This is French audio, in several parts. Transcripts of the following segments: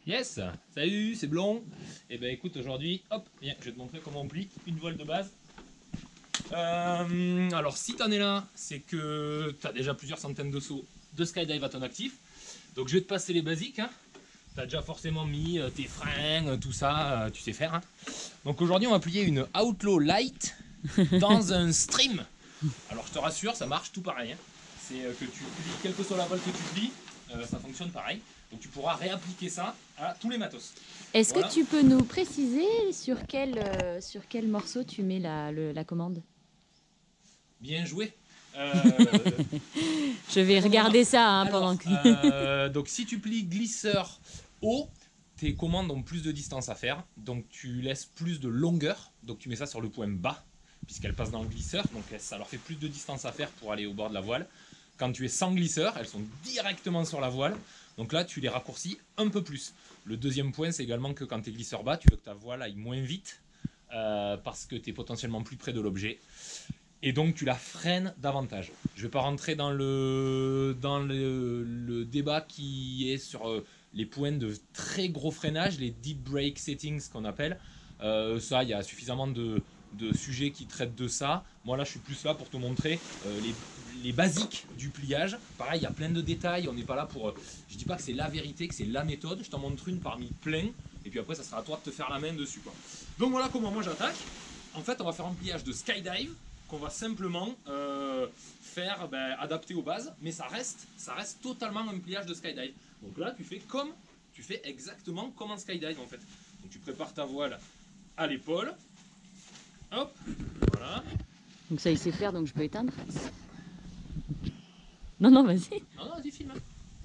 Yes, salut, c'est Blond. Et ben écoute, aujourd'hui, hop, viens, je vais te montrer comment on plie une voile de base. Alors si t'en es là, c'est que t'as déjà plusieurs centaines de sauts de skydive à ton actif. Donc je vais te passer les basiques. Hein. T'as déjà forcément mis tes freins, tout ça, tu sais faire. Hein. Donc aujourd'hui, on va plier une Outlaw Light dans un stream. Alors je te rassure, ça marche tout pareil. Hein. C'est que tu plies, quelle que soit la voile que tu plies, ça fonctionne pareil. Donc tu pourras réappliquer ça à tous les matos. Est-ce Voilà. que tu peux nous préciser sur quel morceau tu mets la commande? Bien joué. Je vais regarder ça hein, Alors, pendant que... donc si tu plies glisseur haut, tes commandes ont plus de distance à faire. Donc tu laisses plus de longueur. Donc tu mets ça sur le point bas, puisqu'elle passe dans le glisseur. Donc ça leur fait plus de distance à faire pour aller au bord de la voile. Quand tu es sans glisseur, elles sont directement sur la voile. Donc là, tu les raccourcis un peu plus. Le deuxième point, c'est également que quand tu es glisseur bas, tu veux que ta voile aille moins vite parce que tu es potentiellement plus près de l'objet. Et donc, tu la freines davantage. Je ne vais pas rentrer dans le débat qui est sur les points de très gros freinage, les deep brake settings qu'on appelle. Ça, il y a suffisamment de sujets qui traitent de ça. Moi, là, je suis plus là pour te montrer les basiques du pliage. Pareil, il y a plein de détails. On n'est pas là pour... je dis pas que c'est la vérité, que c'est la méthode. Je t'en montre une parmi plein. Et puis après, ça sera à toi de te faire la main dessus, quoi. Donc voilà comment moi j'attaque. En fait, on va faire un pliage de skydive qu'on va simplement faire adapter aux bases. Mais ça reste totalement un pliage de skydive. Donc là, tu fais exactement comme en skydive, en fait. Donc tu prépares ta voile à l'épaule. Hop, voilà. Donc ça, il sait faire, donc je peux éteindre. Non, non, vas-y. Non, non, vas-y, filme.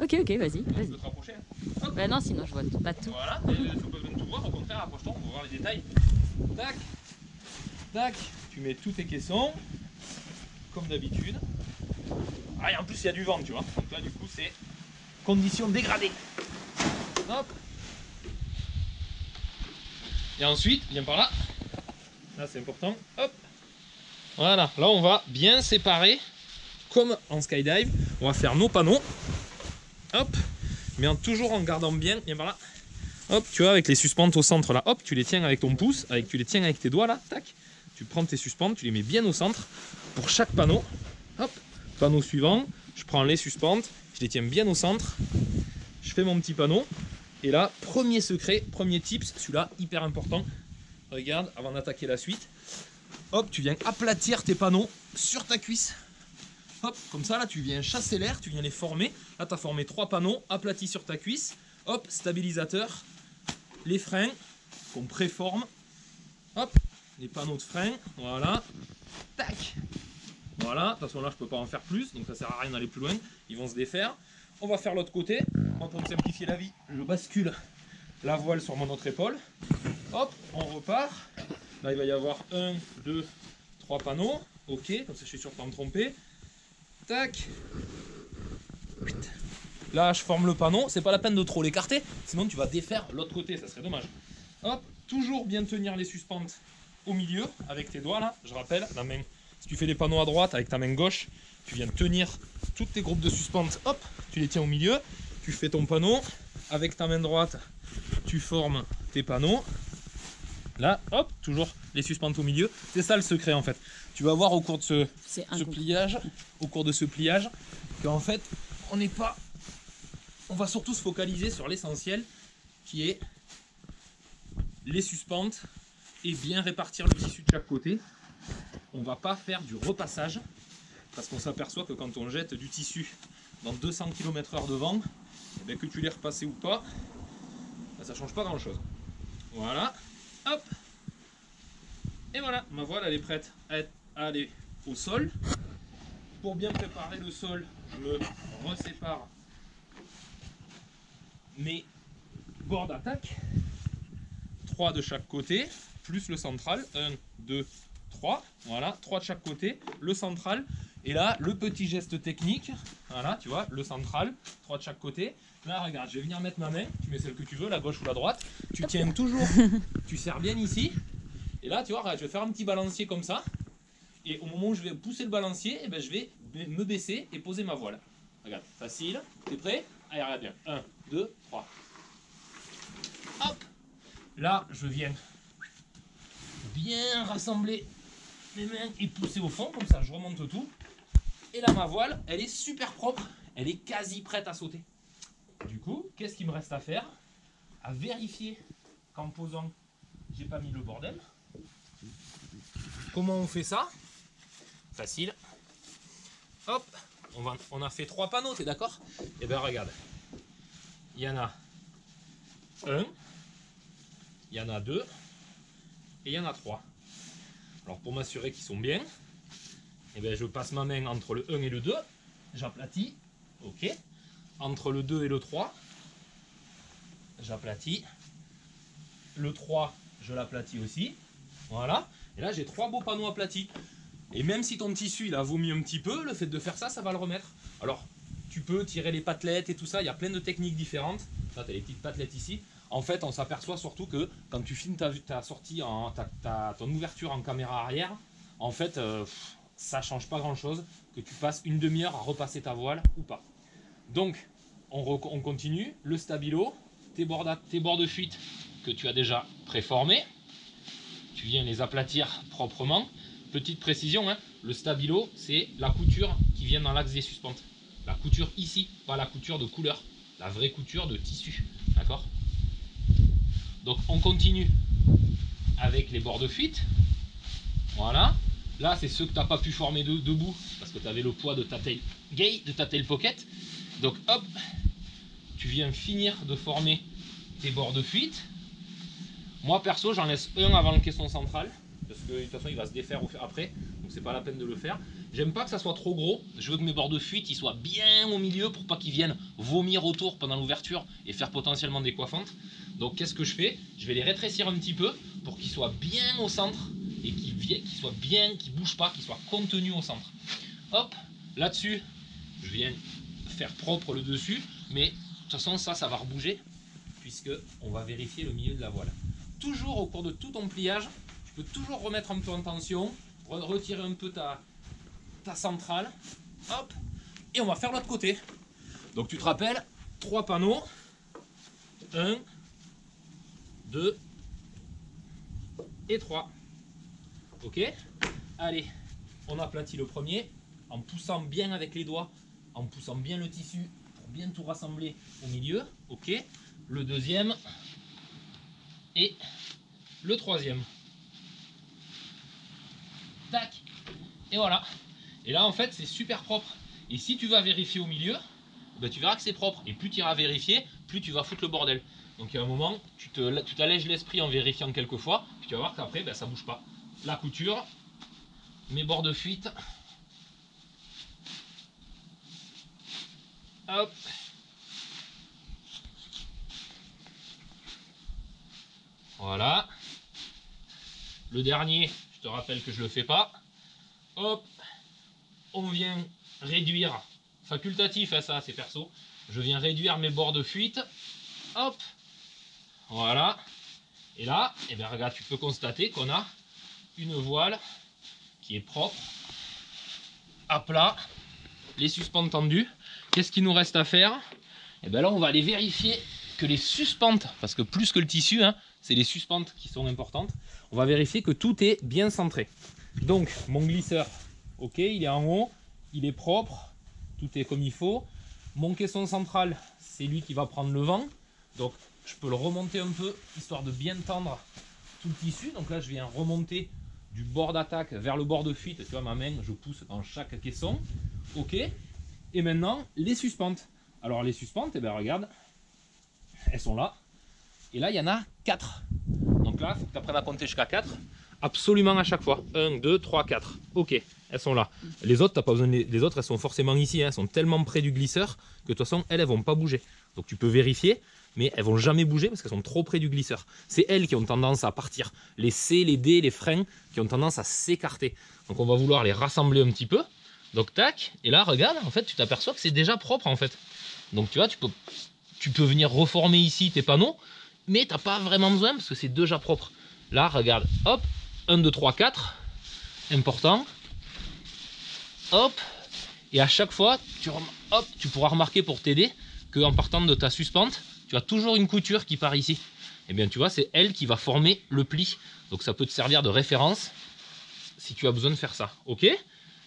Ok, vas-y. Tu peux te rapprocher. Hop. Bah non, sinon je vois pas tout. Voilà, il ne faut pas besoin de tout voir, au contraire, approche-toi, on va voir les détails. Tac, tac, tu mets tous tes caissons, comme d'habitude. Ah, et en plus, il y a du vent, tu vois. Donc là, du coup, c'est conditions dégradées. Hop. Et ensuite, viens par là. Là, c'est important. Hop. Voilà, là, on va bien séparer, comme en skydive. On va faire nos panneaux. Hop. Mais toujours en gardant bien, viens par là. Hop, tu vois, avec les suspentes au centre là, hop, tu les tiens avec ton pouce, tu les tiens avec tes doigts là, tac. Tu prends tes suspentes, tu les mets bien au centre pour chaque panneau. Hop, panneau suivant, je prends les suspentes, je les tiens bien au centre. Je fais mon petit panneau. Et là, premier secret, premier tips, celui-là, hyper important. Regarde, avant d'attaquer la suite. Hop, tu viens aplatir tes panneaux sur ta cuisse. Hop, comme ça, là, tu viens chasser l'air, tu viens les former. Là, tu as formé 3 panneaux aplatis sur ta cuisse. Hop, stabilisateur. Les freins qu'on préforme. Hop, les panneaux de frein. Voilà. Tac. Voilà. De toute façon, là, je peux pas en faire plus. Donc, ça sert à rien d'aller plus loin. Ils vont se défaire. On va faire l'autre côté. Moi, pour me simplifier la vie, je bascule la voile sur mon autre épaule. Hop, on repart. Là, il va y avoir 1, 2, 3 panneaux. Ok, comme ça, je suis sûr de ne pas me tromper. Tac. Là, je forme le panneau. C'est pas la peine de trop l'écarter, sinon tu vas défaire l'autre côté, ça serait dommage. Hop, toujours bien tenir les suspentes au milieu avec tes doigts là. Je rappelle, la main. Si tu fais les panneaux à droite avec ta main gauche, tu viens tenir toutes tes groupes de suspentes. Hop, tu les tiens au milieu. Tu fais ton panneau avec ta main droite. Tu formes tes panneaux. Là, hop, toujours les suspentes au milieu. C'est ça le secret en fait. Tu vas voir au cours de ce pliage, qu'en fait, on va surtout se focaliser sur l'essentiel, qui est les suspentes et bien répartir le tissu de chaque côté. On va pas faire du repassage, parce qu'on s'aperçoit que quand on jette du tissu dans 200 km/h de vent, que tu l'aies repassé ou pas, ça change pas grand chose. Voilà, hop. Et voilà, ma voile elle est prête à aller au sol. Pour bien préparer le sol, je me resépare mes bords d'attaque. 3 de chaque côté, plus le central. 1, 2, 3. Voilà, 3 de chaque côté, le central. Et là, le petit geste technique. Voilà, tu vois, le central, 3 de chaque côté. Là, regarde, je vais venir mettre ma main. Tu mets celle que tu veux, la gauche ou la droite. Tu tiens toujours, tu serres bien ici. Et là, tu vois, je vais faire un petit balancier comme ça. Et au moment où je vais pousser le balancier, je vais me baisser et poser ma voile. Regarde, facile. T'es prêt? Allez, regarde bien. 1, 2, 3. Là, je viens bien rassembler mes mains et pousser au fond, comme ça je remonte tout. Et là, ma voile, elle est super propre, elle est quasi prête à sauter. Du coup, qu'est-ce qu'il me reste à faire? À vérifier qu'en posant, j'ai pas mis le bordel. Comment on fait ça? Facile. Hop, on a fait 3 panneaux, t'es d'accord? Et bien regarde, il y en a un, il y en a 2 et il y en a 3. Alors pour m'assurer qu'ils sont bien, et bien je passe ma main entre le 1 et le 2, j'aplatis, ok. Entre le 2 et le 3, j'aplatis. Le 3, je l'aplatis aussi. Voilà. Et là, j'ai 3 beaux panneaux aplatis. Et même si ton tissu il a vomi un petit peu, le fait de faire ça, ça va le remettre. Alors, tu peux tirer les patelettes et tout ça. Il y a plein de techniques différentes. Là, tu as les petites patelettes ici. En fait, on s'aperçoit surtout que quand tu filmes ta sortie, ton ouverture en caméra arrière, en fait, ça change pas grand-chose. Que tu passes une demi-heure à repasser ta voile ou pas. Donc, on continue. Le stabilo, tes bords de fuite que tu as déjà préformés. Tu viens les aplatir proprement. Petite précision, hein, le stabilo, c'est la couture qui vient dans l'axe des suspentes. La couture ici, pas la couture de couleur. La vraie couture de tissu. D'accord? Donc, on continue avec les bords de fuite. Voilà. Là, c'est ceux que tu n'as pas pu former debout parce que tu avais le poids de ta tail pocket. Donc, hop, tu viens finir de former tes bords de fuite. Moi, perso, j'en laisse un avant le caisson central parce que de toute façon, il va se défaire après. Donc, c'est pas la peine de le faire. J'aime pas que ça soit trop gros. Je veux que mes bords de fuite ils soient bien au milieu pour pas qu'ils viennent vomir autour pendant l'ouverture et faire potentiellement des coiffantes. Donc, qu'est-ce que je fais? Je vais les rétrécir un petit peu pour qu'ils soient bien au centre et qu'ils soient bien, qu'ils bougent pas, qu'ils soient contenus au centre. Hop, là-dessus, je viens faire propre le dessus, mais de toute façon, ça va rebouger puisque on va vérifier le milieu de la voile. Toujours au cours de tout ton pliage, tu peux toujours remettre un peu en tension, retirer un peu ta centrale, hop, et on va faire l'autre côté. Donc tu te rappelles, 3 panneaux, 1, 2 et 3. Ok, allez, on aplatit le premier en poussant bien avec les doigts, en poussant bien le tissu pour bien tout rassembler au milieu. Ok, le deuxième et le troisième. Tac, et voilà. Et là en fait c'est super propre. Et si tu vas vérifier au milieu, ben, tu verras que c'est propre. Et plus tu iras vérifier, plus tu vas foutre le bordel. Donc il y a un moment, tu t'allèges l'esprit en vérifiant quelques fois, puis tu vas voir qu'après ben, ça bouge pas. La couture, mes bords de fuite. Hop. Voilà. Le dernier, je te rappelle que je le fais pas. Hop. On vient réduire, facultatif à ça, c'est perso. Je viens réduire mes bords de fuite. Hop. Voilà. Et là, eh bien, regarde, tu peux constater qu'on a une voile qui est propre, à plat, les suspentes tendues. Qu'est-ce qu'il nous reste à faire? Et bien là, on va aller vérifier que les suspentes, parce que plus que le tissu, hein, c'est les suspentes qui sont importantes. On va vérifier que tout est bien centré. Donc, mon glisseur, ok, il est en haut, il est propre, tout est comme il faut. Mon caisson central, c'est lui qui va prendre le vent. Donc, je peux le remonter un peu, histoire de bien tendre tout le tissu. Donc là, je viens remonter du bord d'attaque vers le bord de fuite. Tu vois, ma main, je pousse dans chaque caisson. Ok. Et maintenant, les suspentes. Alors, les suspentes, eh bien, regarde, elles sont là. Et là, il y en a 4. Donc là, il faut que tu apprennes à compter jusqu'à 4. Absolument à chaque fois. 1, 2, 3, 4. Ok, elles sont là. Les autres, tu n'as pas besoin les autres, elles sont forcément ici. Hein. Elles sont tellement près du glisseur que de toute façon, elles ne vont pas bouger. Donc tu peux vérifier, mais elles ne vont jamais bouger parce qu'elles sont trop près du glisseur. C'est elles qui ont tendance à partir. Les C, les D, les freins qui ont tendance à s'écarter. Donc on va vouloir les rassembler un petit peu. Donc tac, et là regarde, en fait tu t'aperçois que c'est déjà propre en fait. Donc tu vois, tu peux venir reformer ici tes panneaux, mais tu n'as pas vraiment besoin parce que c'est déjà propre. Là regarde, hop, 1, 2, 3, 4, important, hop, et à chaque fois tu pourras remarquer pour t'aider qu'en partant de ta suspente, tu as toujours une couture qui part ici. Et bien tu vois, c'est elle qui va former le pli. Donc ça peut te servir de référence si tu as besoin de faire ça. Ok.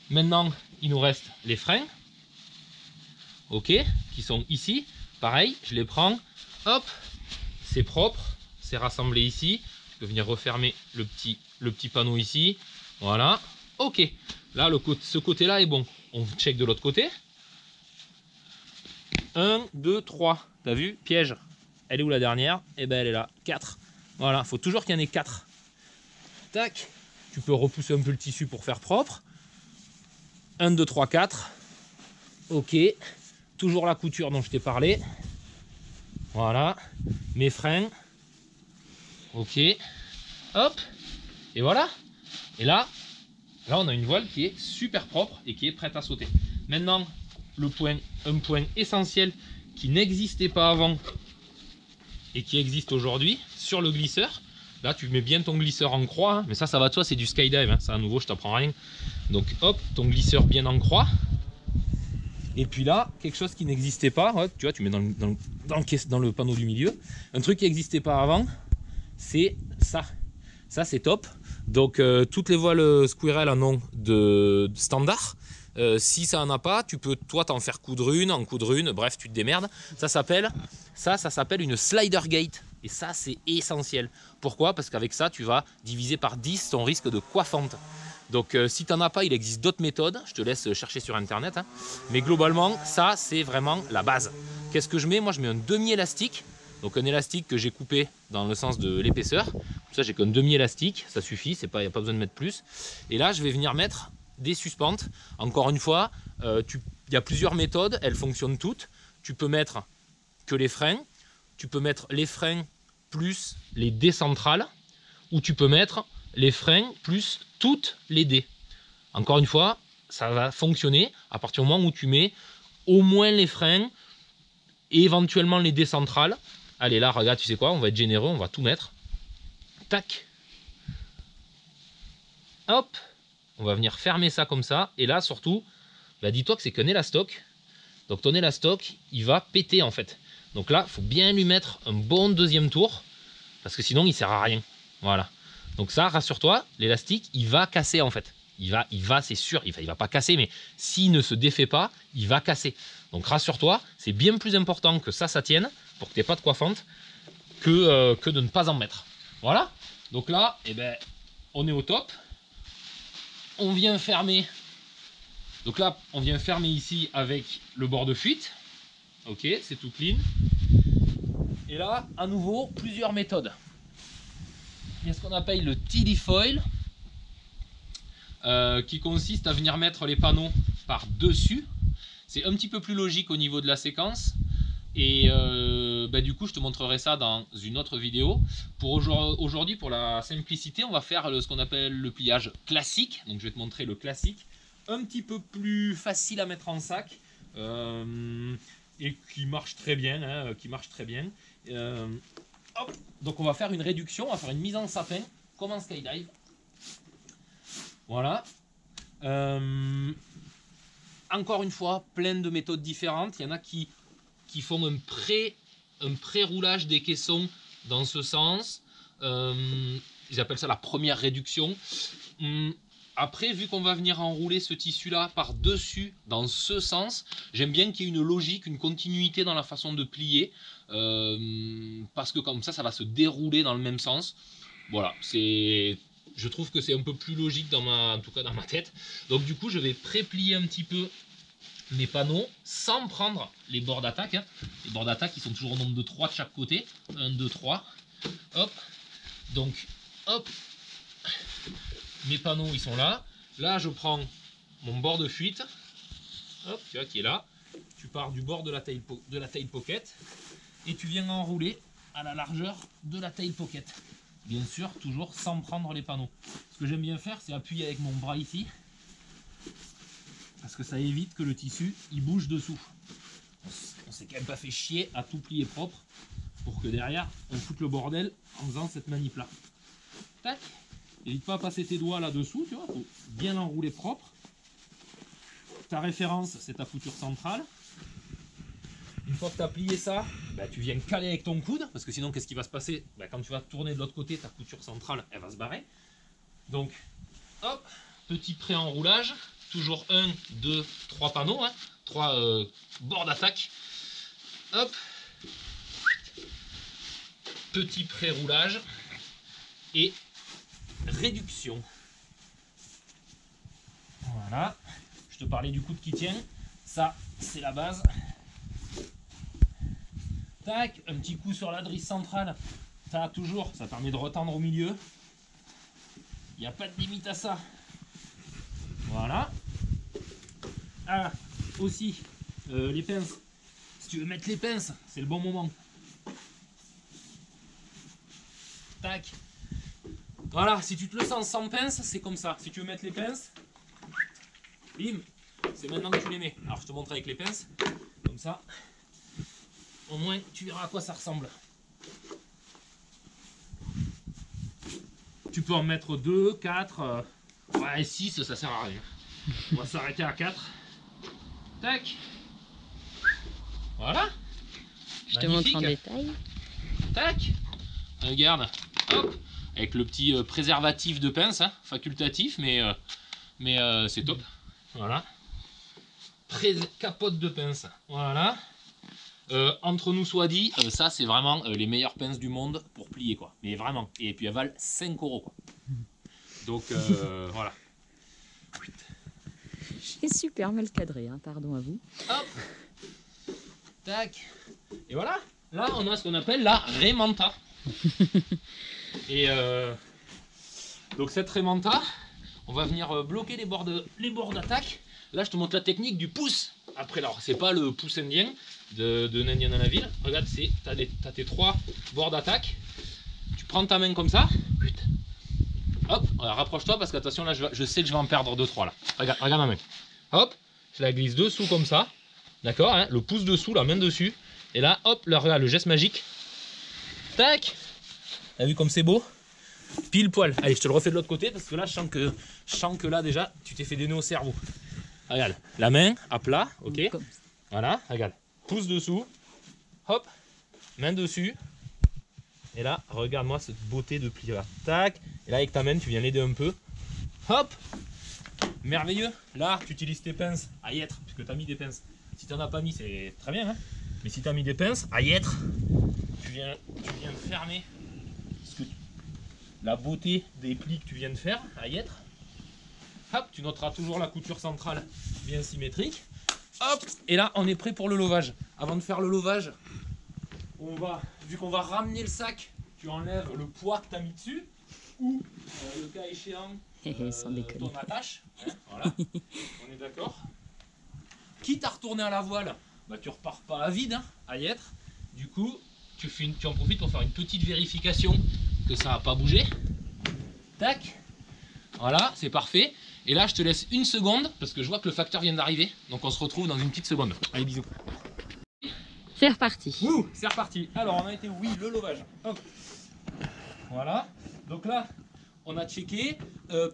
Maintenant, il nous reste les freins. Ok, qui sont ici. Pareil, je les prends. Hop, c'est propre. C'est rassemblé ici. Je peux venir refermer le petit panneau ici. Voilà. Ok. Là, ce côté-là est bon. On check de l'autre côté. 1, 2, 3. T'as vu? Piège. Elle est où la dernière? Eh ben elle est là. 4. Voilà, il faut toujours qu'il y en ait 4. Tac. Tu peux repousser un peu le tissu pour faire propre. 1, 2, 3, 4. Ok. Toujours la couture dont je t'ai parlé. Voilà. Mes freins. Ok. Hop. Et voilà. Et là on a une voile qui est super propre et qui est prête à sauter. Maintenant, un point essentiel qui n'existait pas avant et qui existe aujourd'hui sur le glisseur. Là, tu mets bien ton glisseur en croix, hein, mais ça va de soi, c'est du skydive. Hein, ça, à nouveau, je t'apprends rien. Donc, hop, ton glisseur bien en croix. Et puis là, quelque chose qui n'existait pas, ouais, tu vois, tu mets dans le panneau du milieu. Un truc qui n'existait pas avant, c'est ça. Ça, c'est top. Donc, toutes les voiles Squirrel en ont de standard. Si ça n'en a pas, tu peux toi t'en faire coudre une, en coudre une, bref, tu te démerdes. Ça s'appelle une slider gate. Et ça, c'est essentiel. Pourquoi? Parce qu'avec ça, tu vas diviser par 10 ton risque de coiffante. Donc, si tu n'en as pas, il existe d'autres méthodes. Je te laisse chercher sur Internet. Hein. Mais globalement, ça, c'est vraiment la base. Qu'est-ce que je mets? Moi, je mets un demi-élastique. Donc, un élastique que j'ai coupé dans le sens de l'épaisseur. Comme ça, j'ai qu'un demi-élastique. Ça suffit. Il n'y a pas besoin de mettre plus. Et là, je vais venir mettre des suspentes. Encore une fois, il y a plusieurs méthodes. Elles fonctionnent toutes. Tu peux mettre que les freins. Tu peux mettre les freins plus les dés centrales. Ou tu peux mettre les freins plus toutes les dés. Encore une fois, ça va fonctionner à partir du moment où tu mets au moins les freins et éventuellement les dés centrales. Allez, là, regarde, tu sais quoi, on va être généreux, on va tout mettre. Tac. Hop. On va venir fermer ça comme ça. Et là, surtout, bah, dis-toi que c'est qu'un élastoc. Donc ton élastoc, il va péter en fait. Donc là, il faut bien lui mettre un bon deuxième tour. Parce que sinon, il ne sert à rien. Voilà. Donc ça, rassure-toi, l'élastique, il va casser en fait. Il va, c'est sûr, il va pas casser, mais s'il ne se défait pas, il va casser. Donc rassure-toi, c'est bien plus important que ça tienne, pour que tu n'aies pas de coiffante, que de ne pas en mettre. Voilà. Donc là, eh ben, on est au top. On vient fermer. Donc là, on vient fermer ici avec le bord de fuite. Ok, c'est tout clean. Et là, à nouveau, plusieurs méthodes. Il y a ce qu'on appelle le TD foil, qui consiste à venir mettre les panneaux par dessus. C'est un petit peu plus logique au niveau de la séquence. Et bah, du coup, je te montrerai ça dans une autre vidéo. Pour aujourd'hui, pour la simplicité, on va faire ce qu'on appelle le pliage classique. Donc je vais te montrer le classique. Un petit peu plus facile à mettre en sac. Et qui marche très bien. Hein, hop. Donc on va faire une réduction, on va faire une mise en sapin, comme en skydive. Voilà. Encore une fois, plein de méthodes différentes. Il y en a qui font un pré-roulage des caissons dans ce sens. Ils appellent ça la première réduction. Après, vu qu'on va venir enrouler ce tissu-là par-dessus, dans ce sens, j'aime bien qu'il y ait une logique, une continuité dans la façon de plier. Parce que comme ça va se dérouler dans le même sens. Voilà, je trouve que c'est un peu plus logique, en tout cas dans ma tête. Donc du coup, je vais pré-plier un petit peu mes panneaux sans prendre les bords d'attaque. Hein. Les bords d'attaque, ils sont toujours au nombre de 3 de chaque côté. 1, 2, 3. Hop. Donc, hop. Mes panneaux, ils sont là. Là, je prends mon bord de fuite. Hop, tu vois, qui est là. Tu pars du bord de la tail pocket. Et tu viens enrouler à la largeur de la tail pocket. Bien sûr, toujours sans prendre les panneaux. Ce que j'aime bien faire, c'est appuyer avec mon bras ici. Parce que ça évite que le tissu il bouge dessous. On s'est quand même pas fait chier à tout plier propre pour que derrière on foute le bordel en faisant cette manip là. Tac. N'hésite pas à passer tes doigts là dessous, tu vois, faut bien l'enrouler propre. Ta référence, c'est ta couture centrale. Une fois que tu as plié ça, bah, tu viens caler avec ton coude, parce que sinon, qu'est-ce qui va se passer? Bah, quand tu vas tourner de l'autre côté, ta couture centrale, elle va se barrer. Donc, hop, petit pré-enroulage, toujours 1, 2, 3 panneaux, hein, 3 bords d'attaque. Hop, petit pré-roulage et réduction. Voilà, je te parlais du coude qui tient, ça c'est la base. Tac, un petit coup sur la drisse centrale, tac, toujours, ça permet de retendre au milieu. Il n'y a pas de limite à ça. Voilà. Ah, aussi, les pinces. Si tu veux mettre les pinces, c'est le bon moment. Tac. Voilà, si tu te le sens sans pince, c'est comme ça. Si tu veux mettre les pinces, bim, c'est maintenant que tu les mets. Alors je te montre avec les pinces, comme ça. Au moins, tu verras à quoi ça ressemble. Tu peux en mettre 2, 4, ouais, 6, ça sert à rien. On va s'arrêter à 4. Tac. Voilà. Je te montre en détail. Tac. Regarde. Hop. Avec le petit préservatif de pince, hein, facultatif, mais c'est top. Voilà. Capote de pince. Voilà. Entre nous soit dit, ça c'est vraiment les meilleures pinces du monde pour plier, quoi. Mais vraiment. Et puis elles valent 5 €, quoi. Donc voilà. C'est super mal cadré, hein, pardon à vous. Hop. Tac. Et voilà. Là on a ce qu'on appelle la Raymanta. Et donc cette Raymanta, on va venir bloquer les bords d'attaque. Là je te montre la technique du pouce. Après, alors c'est pas le pouce indien de Nandian dans la ville. Regarde, t'as tes 3 bords d'attaque. Tu prends ta main comme ça. Hop, rapproche-toi parce que attention là je sais que je vais en perdre 2-3 là. Regarde ma main. Hop, je la glisse dessous comme ça. D'accord, hein, le pouce dessous, la main dessus. Et là, hop, là, regarde le geste magique. Tac. T'as vu comme c'est beau? Pile poil. Allez, je te le refais de l'autre côté parce que là, je sens que là déjà, tu t'es fait des nœuds au cerveau. Regarde, la main à plat, ok. Voilà, regarde. Pouce dessous. Hop, main dessus. Et là, regarde-moi cette beauté de pli là. Tac. Et là, avec ta main, tu viens l'aider un peu. Hop. Merveilleux. Là, tu utilises tes pinces à y être, puisque tu as mis des pinces. Si tu n'en as pas mis, c'est très bien. Hein, mais si tu as mis des pinces à y être, tu viens fermer la beauté des plis que tu viens de faire à y être. Hop, tu noteras toujours la couture centrale bien symétrique. Hop, et là, on est prêt pour le lovage. Avant de faire le lovage, vu qu'on va ramener le sac, tu enlèves le poids que tu as mis dessus, ou le cas échéant, ton attache. Hein, voilà, on est d'accord. Quitte à retourner à la voile, bah, tu repars pas à vide, hein, à y être. Du coup, tu en profites pour faire une petite vérification que ça n'a pas bougé. Tac. Voilà, c'est parfait. Et là, je te laisse une seconde parce que je vois que le facteur vient d'arriver. Donc on se retrouve dans une petite seconde. Allez, bisous. C'est reparti. C'est reparti. Alors, on a été, oui, le lovage. Hop. Voilà. Donc là, on a checké.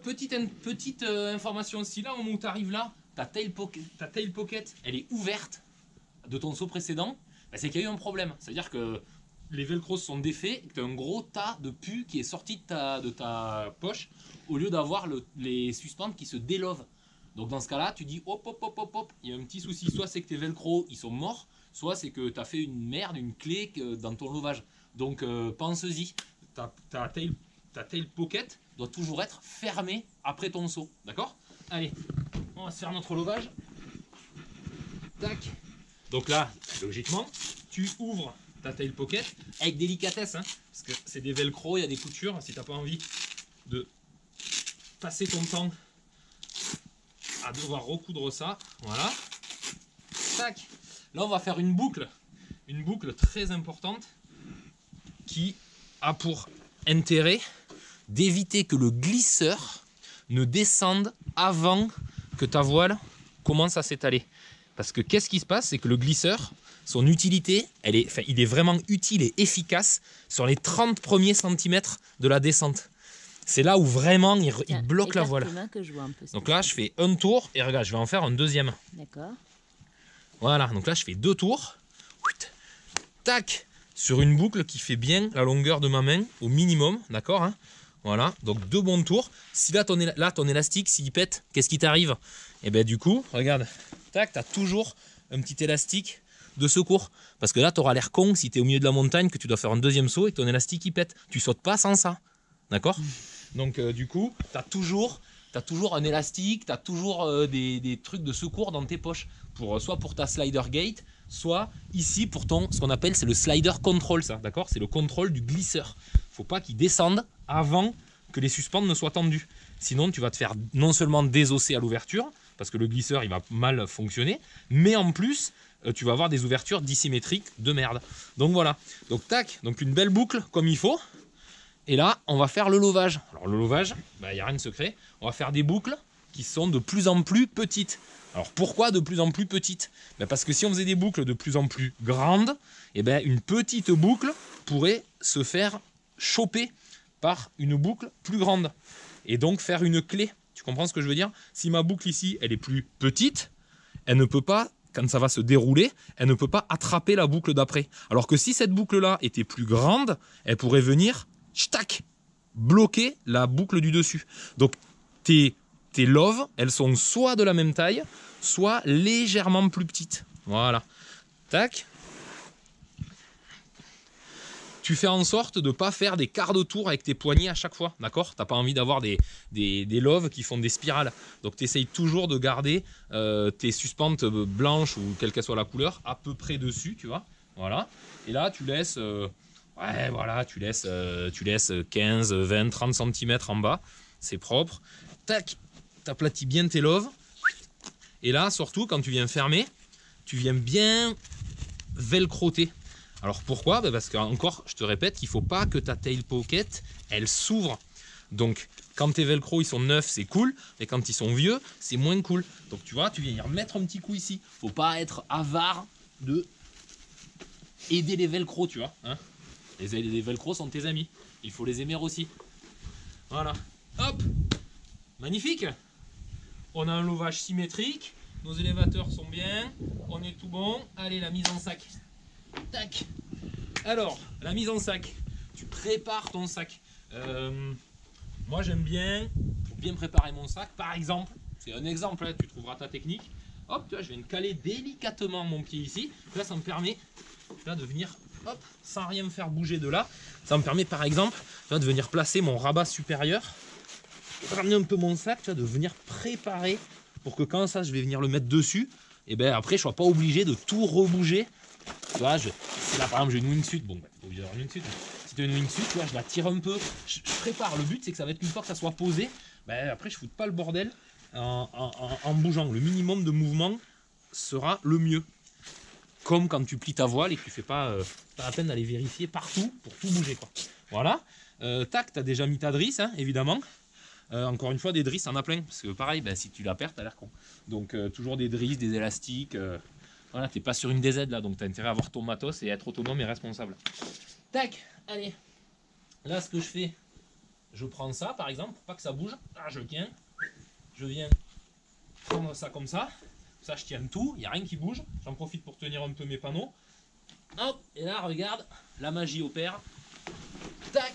Petite information aussi, là, au moment où tu arrives là, ta tail pocket, elle est ouverte de ton saut précédent. Bah, c'est qu'il y a eu un problème. C'est-à-dire que les velcros sont défaits et que tu as un gros tas de pu qui est sorti de ta poche au lieu d'avoir les suspentes qui se délovent. Donc dans ce cas-là, tu dis hop, hop, hop, hop, hop, il y a un petit souci. Soit c'est que tes velcros ils sont morts, soit c'est que tu as fait une merde, une clé dans ton lovage. Donc pense-y, ta tail pocket doit toujours être fermée après ton saut. D'accord? Allez, on va se faire notre lovage. Tac. Donc là, logiquement, tu ouvres ta tail pocket avec délicatesse, hein, parce que c'est des velcro, il y a des coutures. Si tu n'as pas envie de passer ton temps à devoir recoudre ça, voilà. Tac. Là, on va faire une boucle très importante qui a pour intérêt d'éviter que le glisseur ne descende avant que ta voile commence à s'étaler. Parce que qu'est-ce qui se passe, c'est que le glisseur, son utilité, il est vraiment utile et efficace sur les 30 premiers centimètres de la descente. C'est là où vraiment il bloque la voile. Que je vois un peu. Donc là, je fais un tour et regarde, je vais en faire un deuxième. D'accord. Voilà, donc là, je fais 2 tours. tac, sur une boucle qui fait bien la longueur de ma main au minimum, d'accord, hein. Voilà, donc 2 bons tours. Si là ton élastique, s'il pète, qu'est-ce qui t'arrive? Et bien du coup, regarde, tac, tu as toujours un petit élastique de secours. Parce que là, tu auras l'air con si tu es au milieu de la montagne, que tu dois faire un deuxième saut et que ton élastique il pète. Tu sautes pas sans ça, d'accord? Donc du coup, tu as toujours un élastique, tu as toujours des trucs de secours dans tes poches. Soit pour ta slider gate, soit ici pour ce qu'on appelle, c'est le slider control, ça, d'accord? C'est le contrôle du glisseur. Faut pas qu'il descende avant que les suspentes ne soient tendues. Sinon, tu vas te faire non seulement désosser à l'ouverture, parce que le glisseur il va mal fonctionner, mais en plus, tu vas avoir des ouvertures dissymétriques de merde. Donc voilà. Donc tac, donc une belle boucle comme il faut. Et là, on va faire le lovage. Alors le lovage, il n'y a rien de secret. On va faire des boucles qui sont de plus en plus petites. Alors pourquoi de plus en plus petites? Parce que si on faisait des boucles de plus en plus grandes, et une petite boucle pourrait se faire choper par une boucle plus grande. Et donc faire une clé. Tu comprends ce que je veux dire? Si ma boucle ici, elle est plus petite, elle ne peut pas, quand ça va se dérouler, elle ne peut pas attraper la boucle d'après. Alors que si cette boucle-là était plus grande, elle pourrait venir, tac, bloquer la boucle du dessus. Donc tes loves, elles sont soit de la même taille, soit légèrement plus petites. Voilà. Tac. Tu fais en sorte de ne pas faire des quarts de tour avec tes poignets à chaque fois, d'accord? Tu n'as pas envie d'avoir des loves qui font des spirales. Donc tu essayes toujours de garder tes suspentes blanches ou quelle qu'elle soit la couleur à peu près dessus, tu vois. Voilà. Et là, tu laisses, ouais, voilà, tu laisses 15, 20, 30 cm en bas. C'est propre. Tac, tu aplatis bien tes loves. Et là, surtout, quand tu viens fermer, tu viens bien velcroter. Alors pourquoi? Parce que, encore, je te répète qu'il ne faut pas que ta tail pocket, elle s'ouvre. Donc, quand tes velcro ils sont neufs, c'est cool, mais quand ils sont vieux, c'est moins cool. Donc, tu vois, tu viens y remettre un petit coup ici. Il ne faut pas être avare de aider les velcro, tu vois. Hein, les velcro sont tes amis. Il faut les aimer aussi. Voilà. Hop. Magnifique. On a un lovage symétrique. Nos élévateurs sont bien. On est tout bon. Allez, la mise en sac. Tac. Alors, la mise en sac. Tu prépares ton sac. Moi, j'aime bien, pour bien préparer mon sac, par exemple, c'est un exemple, hein, tu trouveras ta technique. Hop, tu vois, je viens de caler délicatement mon pied ici. Là, ça me permet là, de venir, hop, sans rien me faire bouger de là. Ça me permet, par exemple, là, de venir placer mon rabat supérieur. Ramener un peu mon sac, tu vois, de venir préparer pour que quand ça, je vais venir le mettre dessus, et ben après, je ne sois pas obligé de tout rebouger. Tu vois, si là par exemple j'ai une wingsuit, bon, bah, t'es obligé d'avoir une wingsuit. Si tu as une wingsuit, tu vois, je la tire un peu, je prépare. Le but c'est que ça va être une fois que ça soit posé, bah, après je ne foute pas le bordel en bougeant. Le minimum de mouvement sera le mieux. Comme quand tu plies ta voile et que tu fais pas la peine d'aller vérifier partout pour tout bouger, quoi. Voilà. Tac, tu as déjà mis ta drisse, hein, évidemment. Encore une fois, des drisses, en a plein. Parce que pareil, bah, si tu la perds, tu as l'air con. Donc toujours des drisses, des élastiques. Voilà, tu n'es pas sur une DZ là, donc tu as intérêt à avoir ton matos et être autonome et responsable. Tac, allez. Là, ce que je fais, je prends ça par exemple, pour pas que ça bouge. Là, je tiens. Je viens prendre ça comme ça. Ça, je tiens tout, il n'y a rien qui bouge. J'en profite pour tenir un peu mes panneaux. Hop, et là, regarde, la magie opère. Tac,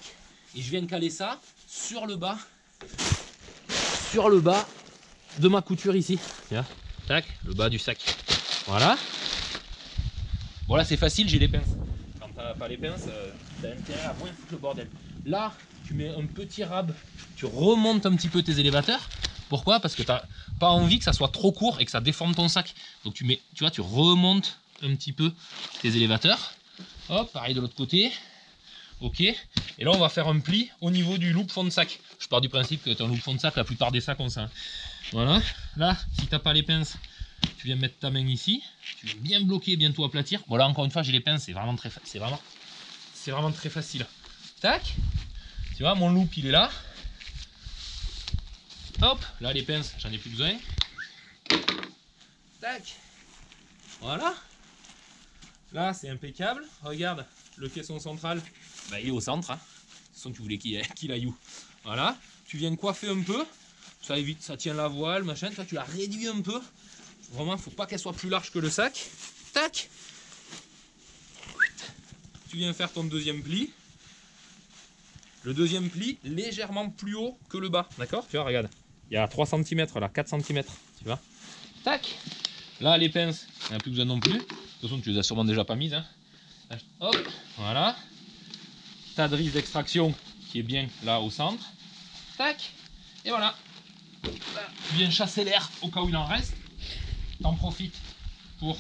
et je viens caler ça sur le bas de ma couture ici. Tiens, tac, le bas du sac. Voilà. Bon là c'est facile, j'ai les pinces. Quand t'as pas les pinces, t'as intérêt à moins foutre le bordel. Là, tu mets un petit rab, tu remontes un petit peu tes élévateurs. Pourquoi? Parce que t'as pas envie que ça soit trop court et que ça déforme ton sac. Donc tu mets, tu vois, tu remontes un petit peu tes élévateurs. Hop, pareil de l'autre côté. Ok. Et là on va faire un pli au niveau du loop fond de sac. Je pars du principe que tu as un loop fond de sac, la plupart des sacs ont ça. Voilà. Là, si t'as pas les pinces, tu viens mettre ta main ici, tu viens bien bloquer, bien tout aplatir. Bon là encore une fois j'ai les pinces, c'est vraiment très facile. Tac, tu vois mon loop il est là. Hop, là les pinces j'en ai plus besoin. Tac, voilà. Là c'est impeccable. Regarde le caisson central, bah, il est au centre. Hein. De toute façon tu voulais qu'il aille où? Voilà, tu viens coiffer un peu, ça évite, ça tient la voile, machin. Toi tu la réduis un peu. Vraiment, il ne faut pas qu'elle soit plus large que le sac. Tac. tu viens faire ton deuxième pli. Le deuxième pli légèrement plus haut que le bas, d'accord? Tu vois, regarde, il y a 3 cm là, 4 cm, tu vois. Tac. Là, les pinces, il n'y en a plus besoin non plus. De toute façon, tu les as sûrement déjà pas mises. Hein. Hop, voilà. Ta drisse d'extraction qui est bien là au centre. Tac. Et voilà. Là, tu viens chasser l'air au cas où il en reste. T'en profites pour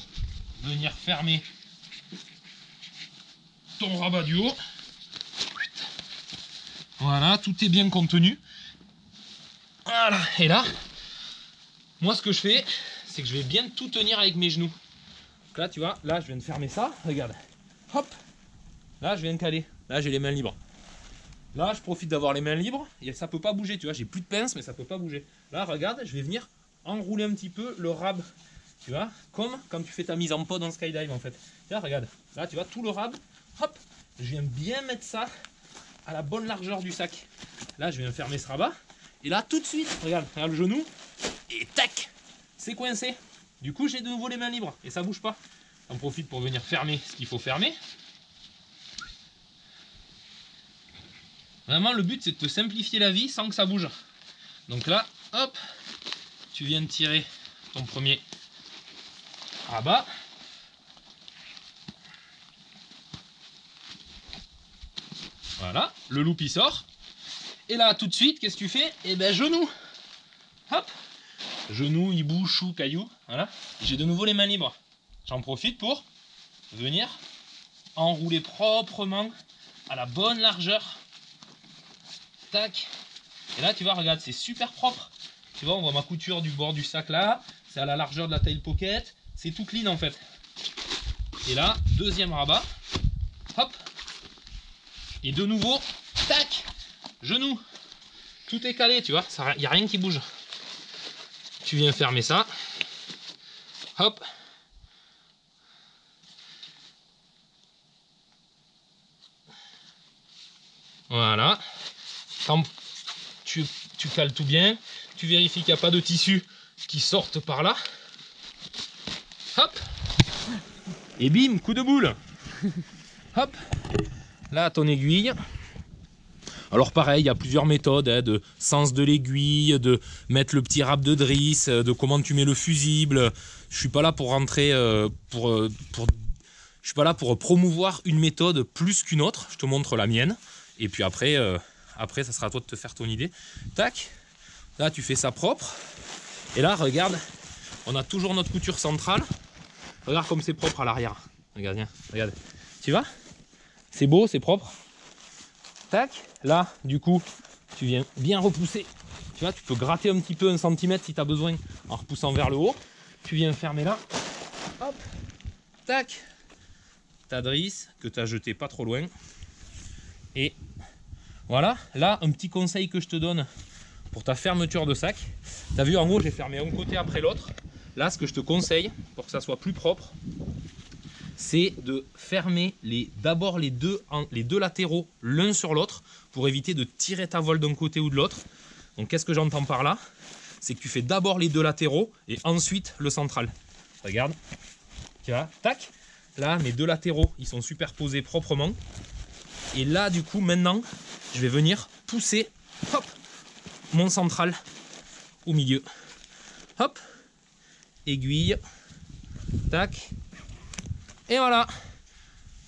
venir fermer ton rabat du haut. Voilà, tout est bien contenu. Voilà, et là, moi ce que je fais, c'est que je vais bien tout tenir avec mes genoux. Donc là, tu vois, là je viens de fermer ça, regarde. Hop, là je viens de caler. Là j'ai les mains libres. Là je profite d'avoir les mains libres et ça peut pas bouger, tu vois, j'ai plus de pince mais ça peut pas bouger. Là regarde, je vais venir enrouler un petit peu le rab. Tu vois, comme quand tu fais ta mise en pod en skydive en fait. Tiens, regarde, là tu vois tout le rab, hop, je viens bien mettre ça à la bonne largeur du sac. Là, je viens fermer ce rabat. Et là, tout de suite, regarde le genou. Et tac, c'est coincé. Du coup, j'ai de nouveau les mains libres. Et ça bouge pas. J'en profite pour venir fermer ce qu'il faut fermer. Vraiment, le but, c'est de te simplifier la vie sans que ça bouge. Donc là, hop, tu viens de tirer ton premier rabat. Voilà, le loop il sort. Et là, tout de suite, qu'est-ce que tu fais? Eh ben, genou. Hop. Genou, hibou, chou, caillou. Voilà. J'ai de nouveau les mains libres. J'en profite pour venir enrouler proprement à la bonne largeur. Tac. Et là, tu vois, regarde, c'est super propre. Tu vois, on voit ma couture du bord du sac là. C'est à la largeur de la taille pocket. C'est tout clean en fait. Et là, deuxième rabat. Hop. Et de nouveau, tac, genou. Tout est calé, tu vois, il n'y a rien qui bouge. Tu viens fermer ça. Hop. Voilà. Tu cales tout bien. Tu vérifies qu'il n'y a pas de tissu qui sortent par là. Hop. Et bim, coup de boule. Hop. Là, ton aiguille. Alors pareil, il y a plusieurs méthodes hein, de sens de l'aiguille, de mettre le petit rab de drisse, de comment tu mets le fusible. Je suis pas là pour rentrer, je suis pas là pour promouvoir une méthode plus qu'une autre. Je te montre la mienne. Et puis après, ça sera à toi de te faire ton idée. Tac. Là, tu fais ça propre. Et là, regarde, on a toujours notre couture centrale. Regarde comme c'est propre à l'arrière. Regarde, viens, regarde. Tu vois ? C'est beau, c'est propre. Tac, là, du coup, tu viens bien repousser. Tu vois, tu peux gratter un petit peu 1 cm si tu as besoin en repoussant vers le haut. Tu viens fermer là. Hop, tac. Ta drisse que tu as jetée pas trop loin. Et voilà, là, un petit conseil que je te donne pour ta fermeture de sac. Tu as vu, en gros, j'ai fermé un côté après l'autre. Là, ce que je te conseille, pour que ça soit plus propre, c'est de fermer d'abord les deux latéraux l'un sur l'autre pour éviter de tirer ta voile d'un côté ou de l'autre. Donc qu'est-ce que j'entends par là? C'est que tu fais d'abord les deux latéraux et ensuite le central. Regarde, tu vois, tac. Là, mes deux latéraux, ils sont superposés proprement. Et là, du coup, maintenant, je vais venir pousser, hop, mon central au milieu. Hop, aiguille, tac. Et voilà,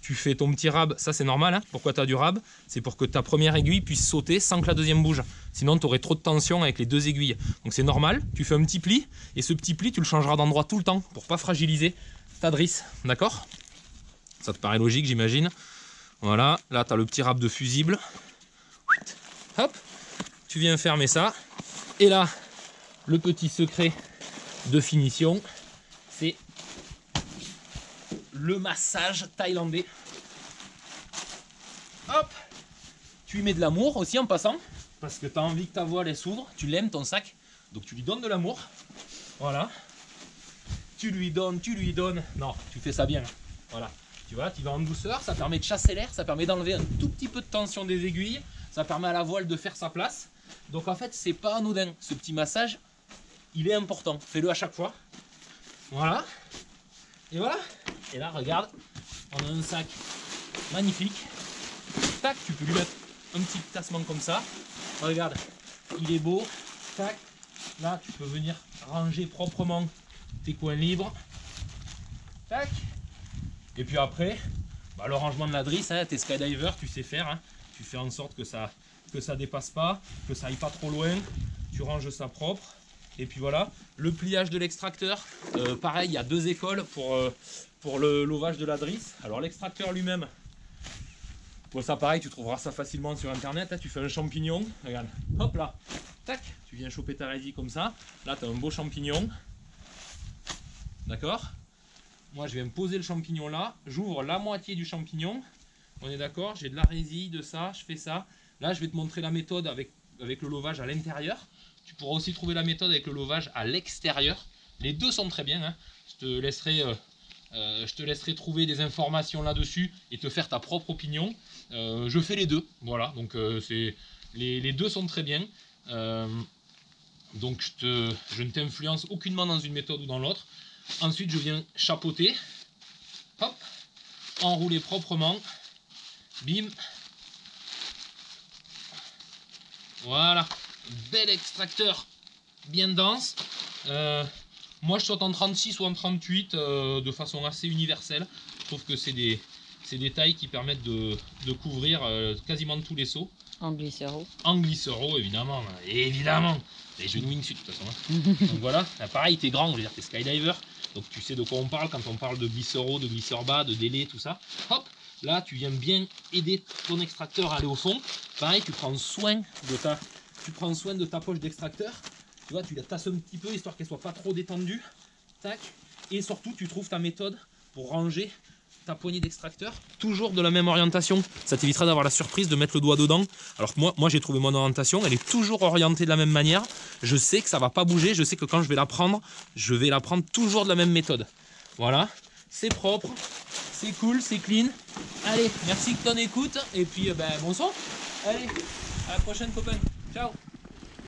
tu fais ton petit rab, ça c'est normal, hein. Pourquoi tu as du rab? C'est pour que ta première aiguille puisse sauter sans que la deuxième bouge. Sinon tu aurais trop de tension avec les deux aiguilles. Donc c'est normal, tu fais un petit pli, et ce petit pli tu le changeras d'endroit tout le temps pour pas fragiliser ta drisse, d'accord? Ça te paraît logique j'imagine. Voilà, là tu as le petit rab de fusible. Hop, tu viens fermer ça. Et là, le petit secret de finition, c'est le massage thaïlandais. Hop, tu lui mets de l'amour aussi en passant, parce que tu as envie que ta voile elle s'ouvre, tu l'aimes ton sac, donc tu lui donnes de l'amour. Voilà, tu lui donnes, non, tu fais ça bien. Voilà, tu vois, tu vas en douceur, ça permet de chasser l'air, ça permet d'enlever un tout petit peu de tension des aiguilles, ça permet à la voile de faire sa place. Donc en fait, c'est pas anodin, ce petit massage, il est important, fais-le à chaque fois. Voilà, et voilà. Et là, regarde, on a un sac magnifique. Tac, tu peux lui mettre un petit tassement comme ça. Regarde, il est beau. Tac, là tu peux venir ranger proprement tes coins libres. Tac. Et puis après, bah, le rangement de la drisse, hein, tes skydivers, tu sais faire. Hein. Tu fais en sorte que ça dépasse pas, que ça aille pas trop loin. Tu ranges ça propre. Et puis voilà, le pliage de l'extracteur, pareil, il y a 2 écoles pour le lovage de la drisse. Alors l'extracteur lui-même, pour ça pareil, tu trouveras ça facilement sur internet. Là, tu fais un champignon, regarde, hop là, tac, tu viens choper ta résine comme ça. Là, tu as un beau champignon, d'accord. Moi, je vais me poser le champignon là, j'ouvre la moitié du champignon, on est d'accord, j'ai de la résine, de ça, je fais ça. Là, je vais te montrer la méthode avec le lovage à l'intérieur. Tu pourras aussi trouver la méthode avec le lovage à l'extérieur. Les deux sont très bien. Hein. Je te laisserai trouver des informations là-dessus et te faire ta propre opinion. Je fais les deux. Voilà, donc les deux sont très bien. Donc je ne t'influence aucunement dans une méthode ou dans l'autre. Ensuite, je viens chapeauter. Hop, enrouler proprement. Bim. Voilà. Bel extracteur bien dense. Moi je saute en 36 ou en 38 de façon assez universelle. Je trouve que c'est des tailles qui permettent de couvrir quasiment tous les sauts. En glycero. En glycero évidemment. Évidemment. Les genoux wingsuit de toute façon. Hein. Donc voilà, là, pareil t'es grand, je veux dire t'es skydiver. Donc tu sais de quoi on parle quand on parle de glycero, de glycerba, de délai, tout ça. Hop, là tu viens bien aider ton extracteur à aller au fond. Pareil, tu prends soin de ta poche d'extracteur, tu vois, tu la tasses un petit peu histoire qu'elle soit pas trop détendue, tac, et surtout tu trouves ta méthode pour ranger ta poignée d'extracteur, toujours de la même orientation, ça t'évitera d'avoir la surprise de mettre le doigt dedans, alors que moi j'ai trouvé mon orientation, elle est toujours orientée de la même manière, je sais que ça va pas bouger, je sais que quand je vais la prendre toujours de la même méthode, voilà, c'est propre, c'est cool, c'est clean, allez, merci de ton écoute, et puis bon son, allez, à la prochaine copain. Ciao.